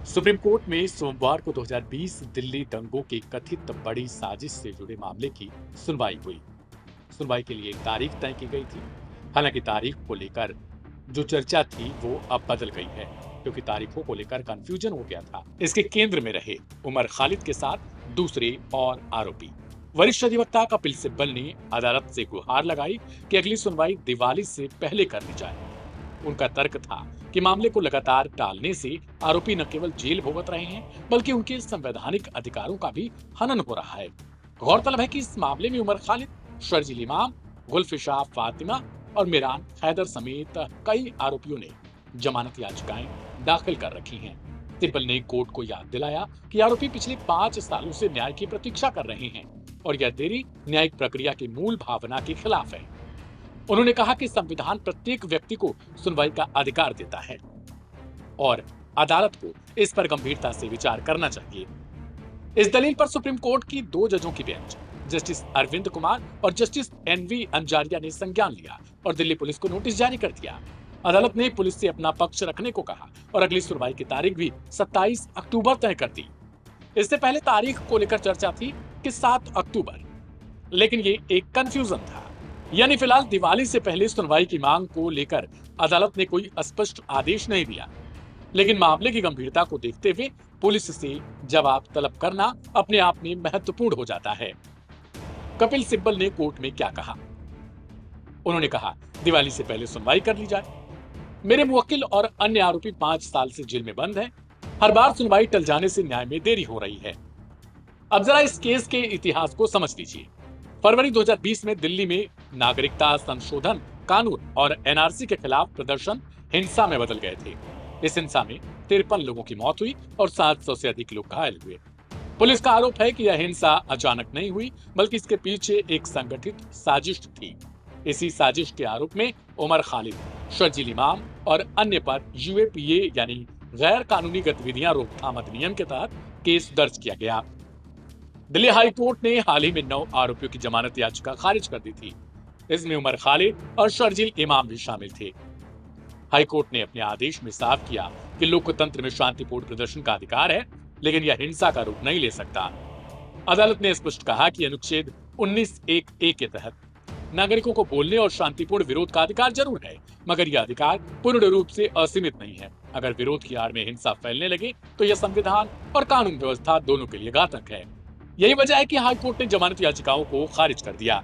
Supreme court में सोमवार को 2020 दिल्ली दंगों की कथित बड़ी साजिश से जुड़े मामले की सुनवाई हुई। सुनवाई के लिए एक तारीख तय की गई थी। हालांकि तारीख को लेकर जो चर्चा थी वो अब बदल गई है, क्योंकि तारीखों को लेकर कंफ्यूजन हो गया था। इसके केंद्र में रहे उमर खालिद के साथ दूसरे और आरोपी। वरिष्ठ अधिवक्ता कपिल सिब्बल ने अदालत से गुहार लगाई कि अगली सुनवाई दिवाली से पहले कर ली जाए। उनका तर्क था कि मामले को लगातार टालने से आरोपी न केवल जेल भुगत रहे हैं, बल्कि उनके संवैधानिक अधिकारों का भी हनन हो रहा है। गौरतलब है कि इस मामले में उमर खालिद, शर्जील इमाम, गुलफिशा फातिमा और मिरान हैदर समेत कई आरोपियों ने जमानत याचिकाएं दाखिल कर रखी हैं। सिब्बल ने कोर्ट को याद दिलाया कि आरोपी पिछले 5 सालों से न्याय की प्रतीक्षा कर रहे हैं और यह देरी न्यायिक प्रक्रिया की मूल भावना के खिलाफ है। उन्होंने कहा कि संविधान प्रत्येक व्यक्ति को सुनवाई का अधिकार देता है और अदालत को इस पर गंभीरता से विचार करना चाहिए। इस दलील पर सुप्रीम कोर्ट की 2 जजों की बेंच, जस्टिस अरविंद कुमार और जस्टिस एनवी अंजारिया ने संज्ञान लिया और दिल्ली पुलिस को नोटिस जारी कर दिया। अदालत ने पुलिस से अपना पक्ष रखने को कहा और अगली सुनवाई की तारीख भी 27 अक्टूबर तय कर दी। इससे पहले तारीख को लेकर चर्चा थी कि 7 अक्टूबर, लेकिन ये एक कंफ्यूजन था। यानी फिलहाल दिवाली से पहले सुनवाई की मांग को लेकर अदालत ने कोई स्पष्ट आदेश नहीं दिया, लेकिन मामले की गंभीरता को देखते हुए पुलिस से जवाब तलब करना अपने आप में महत्वपूर्ण हो जाता है। कपिल सिब्बल ने कोर्ट में क्या कहा? उन्होंने कहा, दिवाली से पहले सुनवाई कर ली जाए। मेरे मुवक्किल और अन्य आरोपी 5 साल से जेल में बंद हैं। हर बार सुनवाई टल जाने से न्याय में देरी हो रही है। अब जरा इस केस के इतिहास को समझ लीजिए। फरवरी 2020 में दिल्ली में नागरिकता संशोधन कानून और एनआरसी के खिलाफ प्रदर्शन हिंसा में बदल गए थे। इस हिंसा में 53 लोगों की मौत हुई और 700 से अधिक लोग घायल हुए। पुलिस का आरोप है कि यह हिंसा अचानक नहीं हुई, बल्कि इसके पीछे एक संगठित साजिश थी। इसी साजिश के आरोप में उमर खालिद, शर्जील इमाम और अन्य पर यूएपीए यानी गैर कानूनी गतिविधियां रोकथाम अधिनियम के तहत केस दर्ज किया गया। दिल्ली हाई कोर्ट ने हाल ही में 9 आरोपियों की जमानत याचिका खारिज कर दी थी। इसमें उमर खालिद और शर्जील इमाम भी शामिल थे। हाई कोर्ट ने अपने आदेश में साफ किया कि लोकतंत्र में शांतिपूर्ण प्रदर्शन का अधिकार है, लेकिन यह हिंसा का रूप नहीं ले सकता। अदालत ने स्पष्ट कहा कि अनुच्छेद 19(1)(a) के तहत नागरिकों को बोलने और शांतिपूर्ण विरोध का अधिकार जरूर है, मगर यह अधिकार पूर्ण रूप से असीमित नहीं है। अगर विरोध की आड़ में हिंसा फैलने लगे तो यह संविधान और कानून व्यवस्था दोनों के लिए घातक है। यही वजह है कि हाई कोर्ट ने जमानत याचिकाओं को खारिज कर दिया।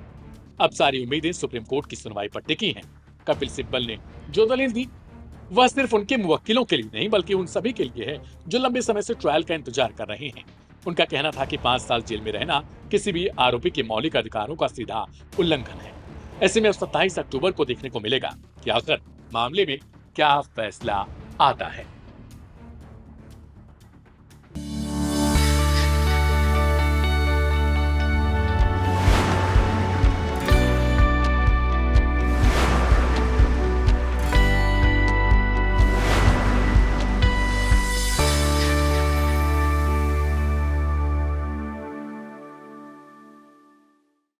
अब सारी उम्मीदें सुप्रीम कोर्ट की सुनवाई पर टिकी हैं। कपिल सिब्बल ने जो दलील दी वह सिर्फ उनके मुवक्किलों के लिए नहीं, बल्कि उन सभी के लिए है जो लंबे समय से ट्रायल का इंतजार कर रहे हैं। उनका कहना था कि 5 साल जेल में रहना किसी भी आरोपी के मौलिक अधिकारों का सीधा उल्लंघन है। ऐसे में अब 27 अक्टूबर को देखने को मिलेगा कि आखिर मामले में क्या फैसला आता है।